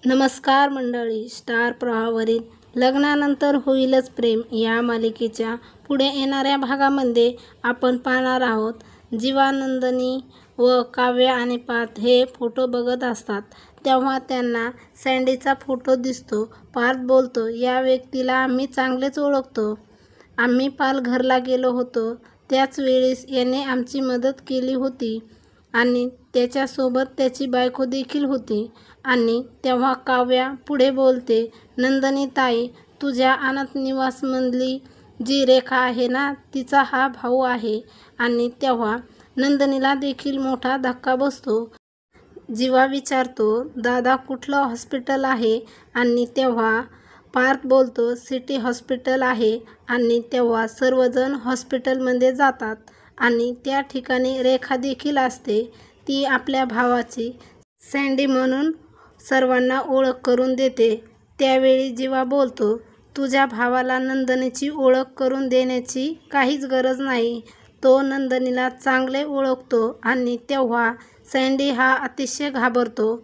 नमस्कार मंडळी, स्टार प्रवाहावरील लग्नानंतर होईलच प्रेम या मालिकेच्या पुढे येणाऱ्या भागामध्ये आपण पाहणार आहोत। जीवा, नंदिनी व काव्य आणि पार्थ हे फोटो बघत असतात तेव्हा त्यांना सँडीचा फोटो दिसतो। पार्थ बोलतो, या व्यक्तीला आम्ही चांगलेच ओळखतो। आम्ही पालघरला गेलो होतो त्याच वेळेस याने आमची मदत केली होती आणि त्याच्यासोबत त्याची बायको देखील होती। आणि तेव्हा काव्या पुढे बोलते, नंदिनी ताई, तुझ्या अनाथ निवासमधली जी रेखा आहे ना, तिचा हा भाऊ आहे। आणि तेव्हा नंदिनीला देखील मोठा धक्का बसतो। जीवा विचारतो, दादा कुठलं हॉस्पिटल आहे? आणि तेव्हा पार्थ बोलतो, सिटी हॉस्पिटल आहे। आणि तेव्हा सर्वजण हॉस्पिटलमध्ये जातात आणि त्या ठिकाणी रेखा देखील असते। ती आपल्या भावाची सँडी म्हणून सर्वांना ओळख करून देते। त्यावेळी जीवा बोलतो, तुझ्या भावाला नंदिनीची ओळख करून देण्याची काहीच गरज नाही, तो नंदिनीला चांगले ओळखतो। आणि तेव्हा सँडी हा अतिशय घाबरतो।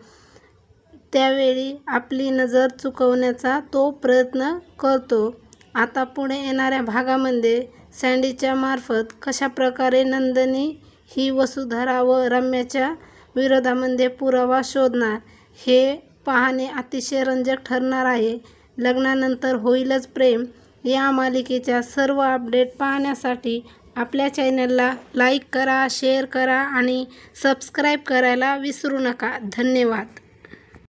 त्यावेळी आपली नजर चुकवण्याचा तो प्रयत्न करतो। आता पुढे येणाऱ्या भागामध्ये सँडीच्या मार्फत कशाप्रकारे नंदिनी ही वसुंधरा व रम्याच्या विरोधामध्ये पुरावा शोधणार हे पाहणे अतिशय रंजक ठरणार आहे। लग्नानंतर होईलच प्रेम या मालिकेच्या सर्व अपडेट पाहण्यासाठी आपल्या चॅनलला लाईक करा, शेअर करा आणि सबस्क्राईब करायला विसरू नका। धन्यवाद।